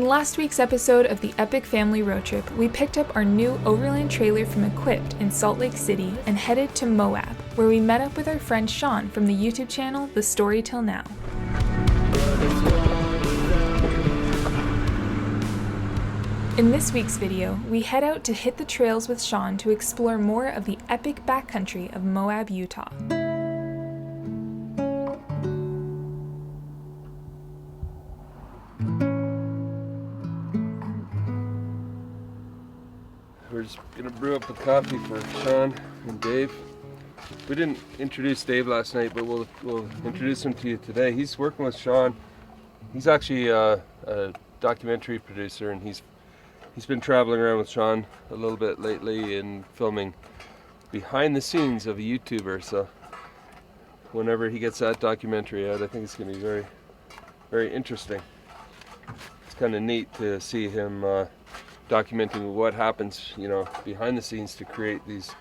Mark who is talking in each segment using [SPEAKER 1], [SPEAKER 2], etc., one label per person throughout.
[SPEAKER 1] In last week's episode of the Epic Family Road Trip, we picked up our new Overland trailer from Equipped in Salt Lake City and headed to Moab, where we met up with our friend Sean from the YouTube channel The Story Till Now. In this week's video, we head out to hit the trails with Sean to explore more of the epic backcountry of Moab, Utah.
[SPEAKER 2] We're just gonna brew up a coffee for Sean and Dave. We didn't introduce Dave last night, but we'll introduce him to you today. He's working with Sean. He's actually a documentary producer, and he's been traveling around with Sean a little bit lately and filming behind the scenes of a YouTuber. So whenever he gets that documentary out, I think it's gonna be very, very interesting. It's kind of neat to see him documenting what happens, behind the scenes to create these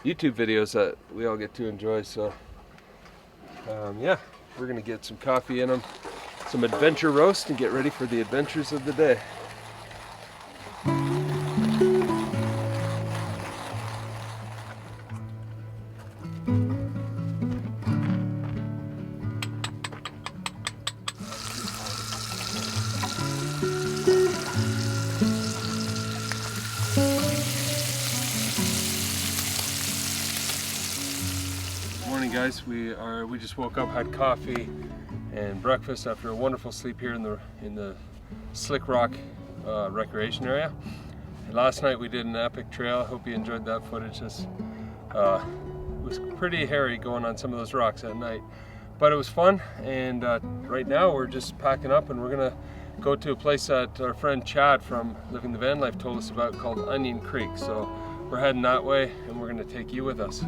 [SPEAKER 2] YouTube videos that we all get to enjoy. So yeah, we're gonna get some coffee in them, some adventure roast, and get ready for the adventures of the day. Guys, we just woke up, had coffee and breakfast after a wonderful sleep here in the Slick Rock recreation area. And last night we did an epic trail. I hope you enjoyed that footage. It was pretty hairy going on some of those rocks at night, but it was fun. And right now we're just packing up and we're gonna go to a place that our friend Chad from Living the Van Life told us about called Onion Creek. So we're heading that way and we're gonna take you with us.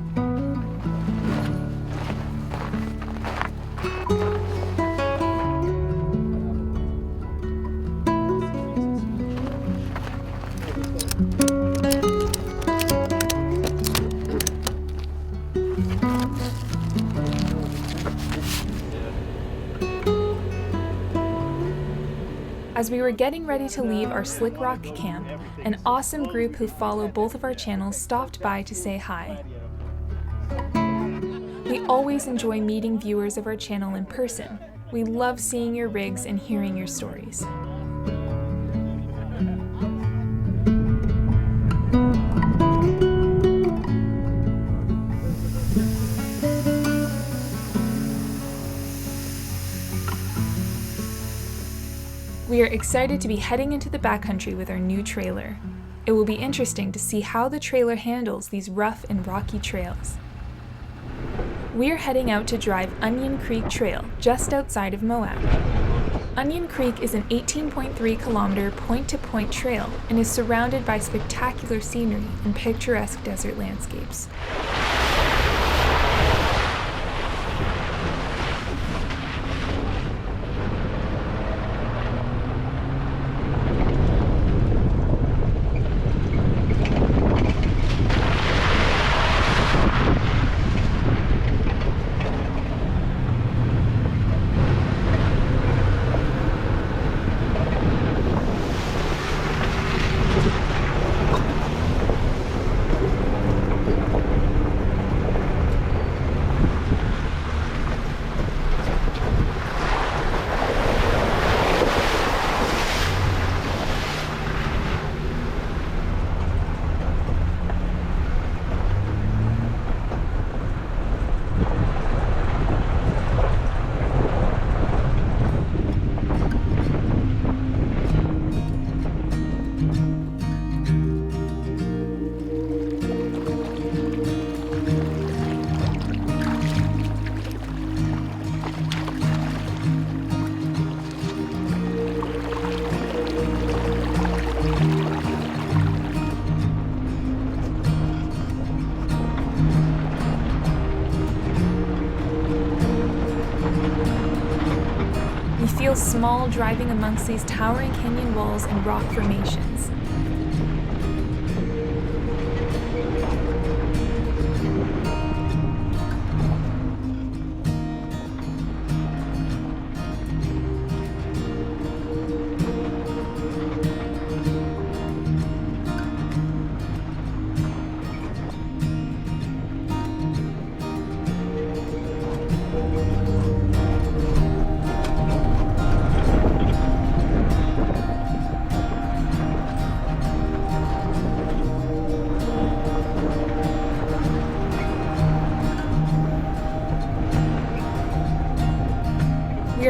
[SPEAKER 1] As we were getting ready to leave our Slick Rock camp, an awesome group who follow both of our channels stopped by to say hi. We always enjoy meeting viewers of our channel in person. We love seeing your rigs and hearing your stories. We are excited to be heading into the backcountry with our new trailer. It will be interesting to see how the trailer handles these rough and rocky trails. We are heading out to drive Onion Creek Trail just outside of Moab. Onion Creek is an 18.3 kilometer point-to-point trail and is surrounded by spectacular scenery and picturesque desert landscapes. Feel small driving amongst these towering canyon walls and rock formations.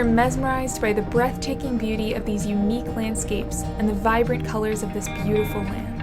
[SPEAKER 1] mesmerized by the breathtaking beauty of these unique landscapes and the vibrant colors of this beautiful land.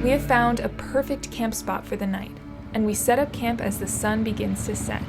[SPEAKER 1] We have found a perfect camp spot for the night, and we set up camp as the sun begins to set.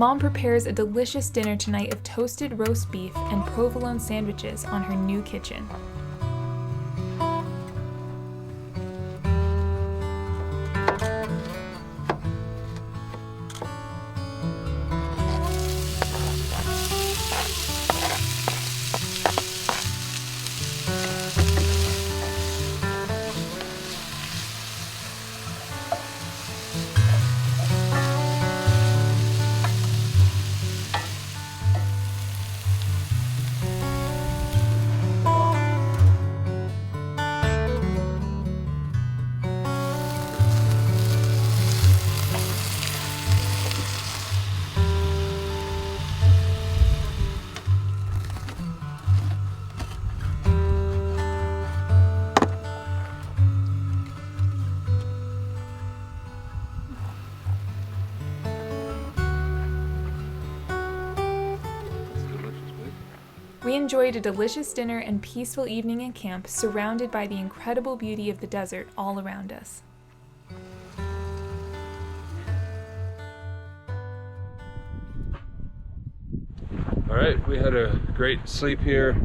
[SPEAKER 1] Mom prepares a delicious dinner tonight of toasted roast beef and provolone sandwiches on her new kitchen. We enjoyed a delicious dinner and peaceful evening in camp, surrounded by the incredible beauty of the desert all around us.
[SPEAKER 2] All right, we had a great sleep here.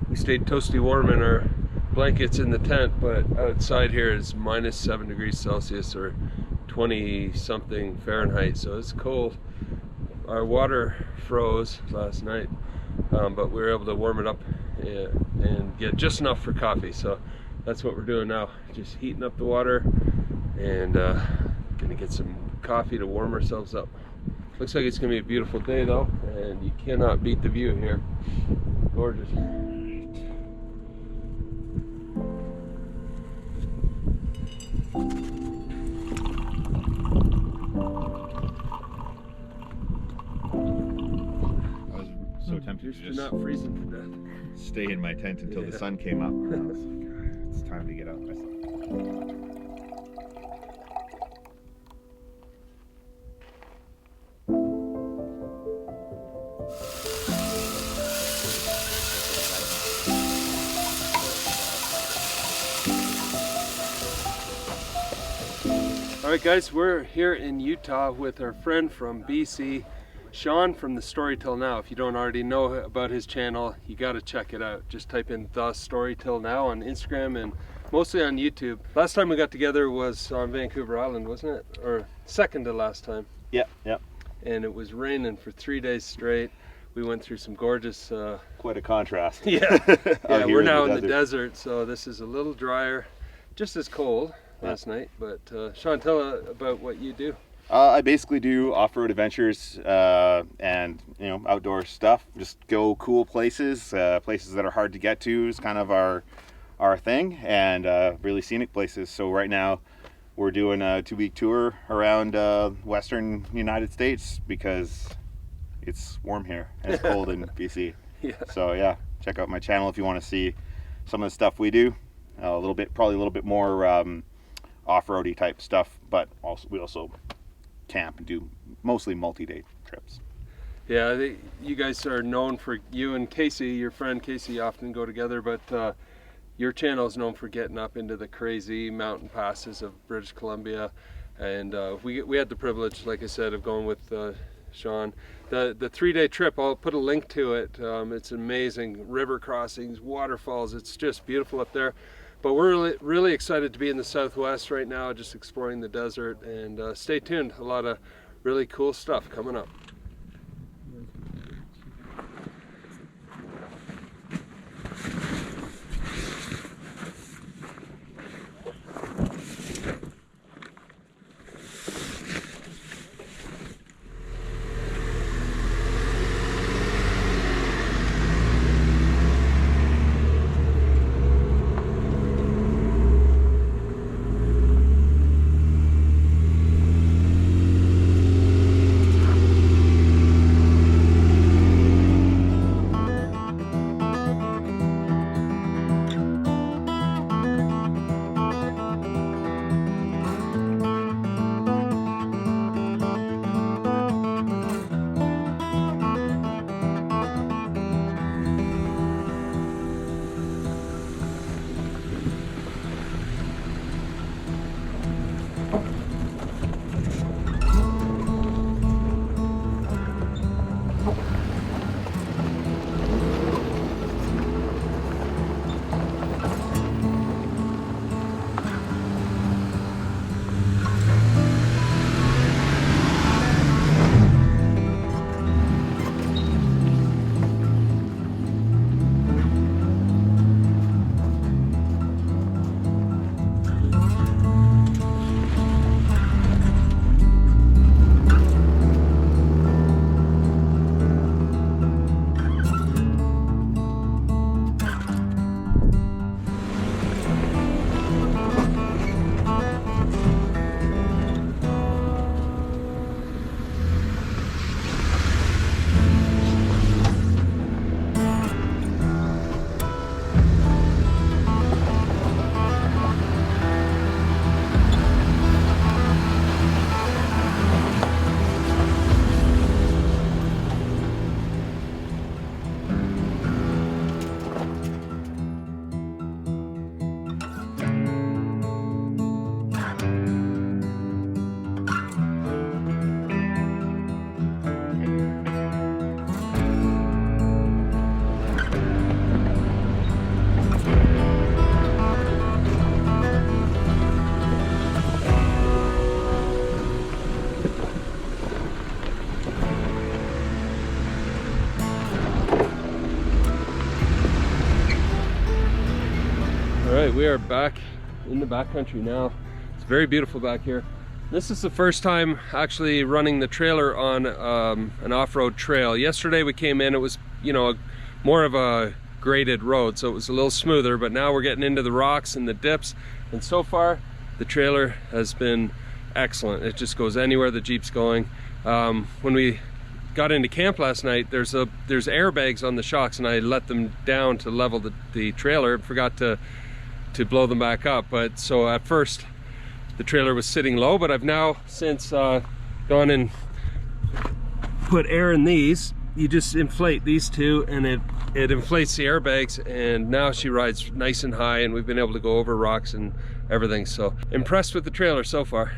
[SPEAKER 2] We stayed toasty warm in our blankets in the tent, but outside here is minus 7 degrees Celsius or 20 something Fahrenheit, so it's cold. Our water froze last night, but we were able to warm it up and get just enough for coffee. So that's what we're doing now, just heating up the water and gonna get some coffee to warm ourselves up. Looks like it's gonna be a beautiful day though, and you cannot beat the view here. Gorgeous.
[SPEAKER 3] So tempted to
[SPEAKER 2] You're
[SPEAKER 3] just
[SPEAKER 2] not freezing to death.
[SPEAKER 3] stay in my tent until the sun came up. And I was like, it's time to get out.
[SPEAKER 2] All right guys, we're here in Utah with our friend from BC, Sean from The Story Till Now. If you don't already know about his channel, you got to check it out. Just type in The Story Till Now on Instagram and mostly on YouTube. Last time we got together was on Vancouver Island, wasn't it? Or second to last time.
[SPEAKER 3] Yep.
[SPEAKER 2] And it was raining for 3 days straight. We went through some gorgeous...
[SPEAKER 3] Quite a contrast.
[SPEAKER 2] Yeah, we're now in the
[SPEAKER 3] desert.
[SPEAKER 2] desert, so this is a little drier, just as cold last night. But Sean, tell about what you do.
[SPEAKER 3] I basically do off-road adventures and outdoor stuff. Just go cool places, places that are hard to get to is kind of our thing, and really scenic places. So right now we're doing a 2-week tour around western United States because it's warm here and it's cold in BC.
[SPEAKER 2] Yeah.
[SPEAKER 3] So yeah, check out my channel if you want to see some of the stuff we do. Probably a little bit more off-roady type stuff, but we also camp and do mostly multi-day trips.
[SPEAKER 2] Yeah, you guys are known for, you and Casey, your friend Casey, often go together, but your channel is known for getting up into the crazy mountain passes of British Columbia, and we had the privilege, like I said, of going with Sean. The 3-day trip, I'll put a link to it. It's amazing, river crossings, waterfalls, it's just beautiful up there. But we're really excited to be in the Southwest right now, just exploring the desert, and stay tuned. A lot of really cool stuff coming up. right, we are back in the backcountry now. It's very beautiful back here. This is the first time actually running the trailer on an off-road trail. Yesterday we came in, it was, you know, more of a graded road, so it was a little smoother, but now we're getting into the rocks and the dips, and so far the trailer has been excellent. It just goes anywhere the Jeep's going. When we got into camp last night, there's airbags on the shocks, and I let them down to level the trailer and forgot to blow them back up. But so at first the trailer was sitting low, but I've now since gone and put air in these. You just inflate these two and it inflates the airbags, and now she rides nice and high, and we've been able to go over rocks and everything. So impressed with the trailer so far.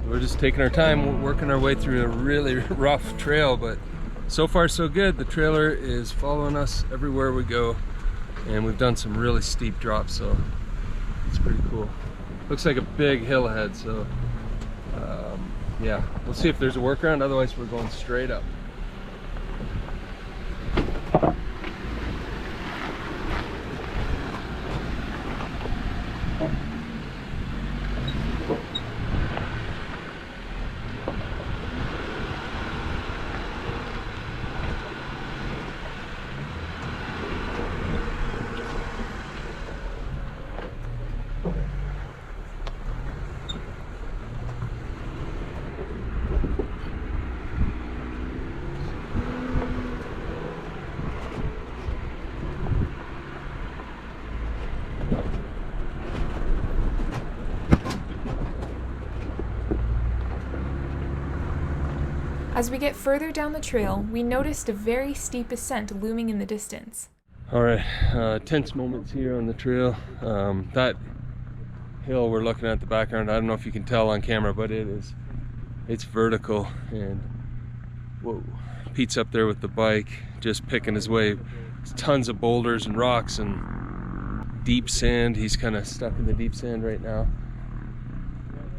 [SPEAKER 2] We're just taking our time, working our way through a really rough trail, but so far so good. The trailer is following us everywhere we go, and we've done some really steep drops, so it's pretty cool. Looks like a big hill ahead, so yeah, we'll see if there's a workaround, otherwise we're going straight up.
[SPEAKER 1] As we get further down the trail, we noticed a very steep ascent looming in the distance.
[SPEAKER 2] All right, tense moments here on the trail. That hill we're looking at in the background, I don't know if you can tell on camera, but it's vertical, and whoa, Pete's up there with the bike, just picking his way. There's tons of boulders and rocks and deep sand. He's kind of stuck in the deep sand right now,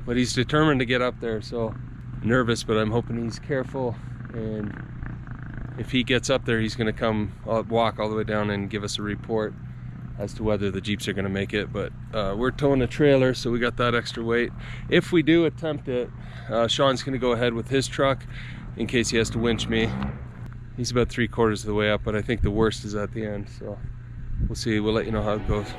[SPEAKER 2] but he's determined to get up there, so nervous, but I'm hoping he's careful, and if he gets up there, he's going to come walk all the way down and give us a report as to whether the Jeeps are going to make it. But we're towing a trailer, so we got that extra weight. If we do attempt it, Sean's going to go ahead with his truck in case he has to winch me. He's about 3/4 of the way up, but I think the worst is at the end, so we'll see. We'll let you know how it goes.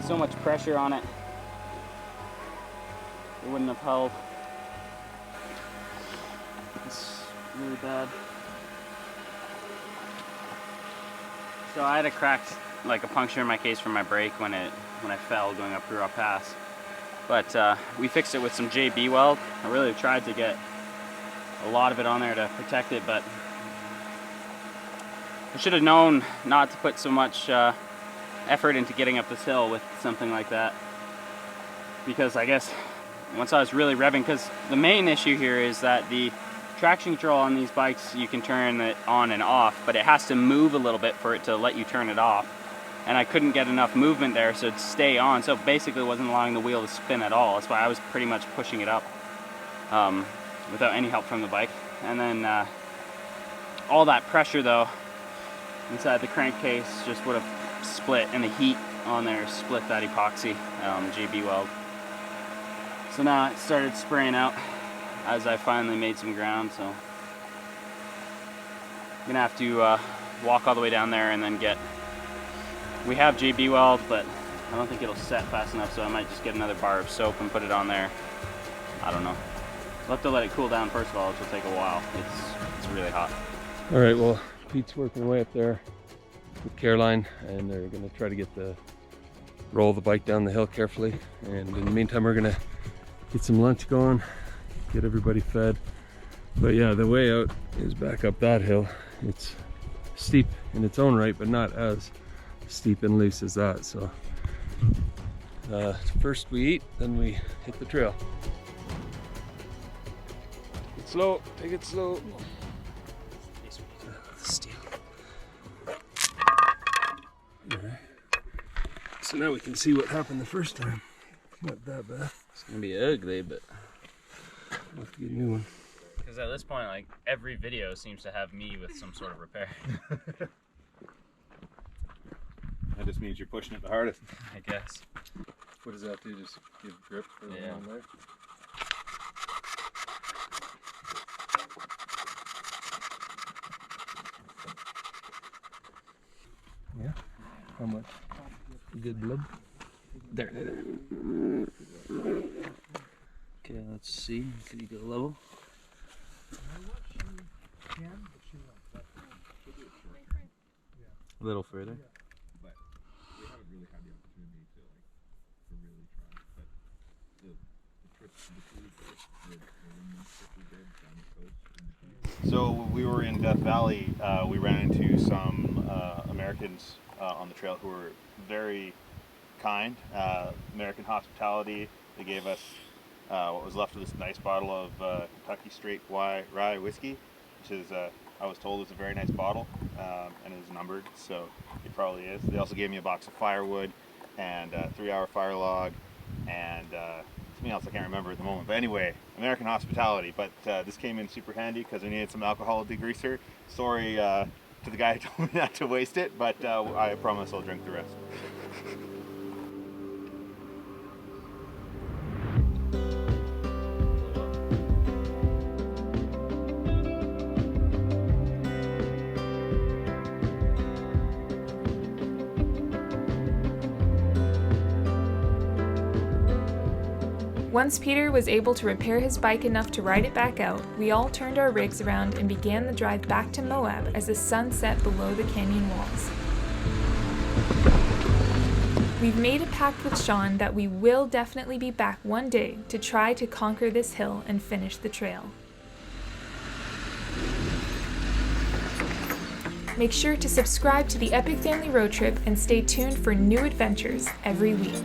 [SPEAKER 4] So much pressure on it. it wouldn't have held. It's really bad. So I had a cracked, like a puncture in my case from my brake when I fell going up Raw Pass. But we fixed it with some JB weld. I really tried to get a lot of it on there to protect it, but I should have known not to put so much effort into getting up this hill with something like that. Because I guess once I was really revving, because the main issue here is that the traction control on these bikes, you can turn it on and off, but it has to move a little bit for it to let you turn it off. And I couldn't get enough movement there so it'd stay on, so basically wasn't allowing the wheel to spin at all. That's why I was pretty much pushing it up without any help from the bike. And then all that pressure though inside the crankcase just would have split, and the heat on there split that epoxy JB weld. So now it started spraying out as I finally made some ground, so I'm gonna have to walk all the way down there and then get, we have JB weld, but I don't think it'll set fast enough, so I might just get another bar of soap and put it on there. I don't know. We'll have to let it cool down first of all, which will take a while. It's really hot.
[SPEAKER 2] All right, well, Pete's working away up there with Caroline, and they're gonna try to roll the bike down the hill carefully. And in the meantime, we're gonna get some lunch going, get everybody fed. But yeah, the way out is back up that hill. It's steep in its own right, but not as steep and loose as that. So first we eat, then we hit the trail. Take it slow, take it slow. Steel. Alright. So now we can see what happened the first time. Not that bad.
[SPEAKER 4] It's gonna be ugly, but
[SPEAKER 2] We'll have to get a new one.
[SPEAKER 4] because at this point, like, every video seems to have me with some sort of repair.
[SPEAKER 3] That just means you're pushing it the hardest.
[SPEAKER 4] I guess.
[SPEAKER 2] What does that do? Just give grip for the
[SPEAKER 4] Yeah.
[SPEAKER 2] one there? Yeah. How much? Good blood.
[SPEAKER 4] There. Okay, let's see. Can you go level? A little further.
[SPEAKER 3] But we haven't really had the opportunity to really try. But the trip to the cruise, the 1 month trip we did down the coast. So we were in Death Valley. We ran into some Americans on the trail who were very kind. American hospitality. They gave us what was left of this nice bottle of Kentucky Straight Rye whiskey, which is I was told is a very nice bottle, and it is numbered, so it probably is. They also gave me a box of firewood and a 3-hour fire log and something else I can't remember at the moment. But anyway, American hospitality. But this came in super handy because we needed some alcohol degreaser. Sorry to the guy who told me not to waste it, but I promise I'll drink the rest.
[SPEAKER 1] Once Peter was able to repair his bike enough to ride it back out, we all turned our rigs around and began the drive back to Moab as the sun set below the canyon walls. We've made a pact with Sean that we will definitely be back one day to try to conquer this hill and finish the trail. Make sure to subscribe to the Epic Family Road Trip and stay tuned for new adventures every week.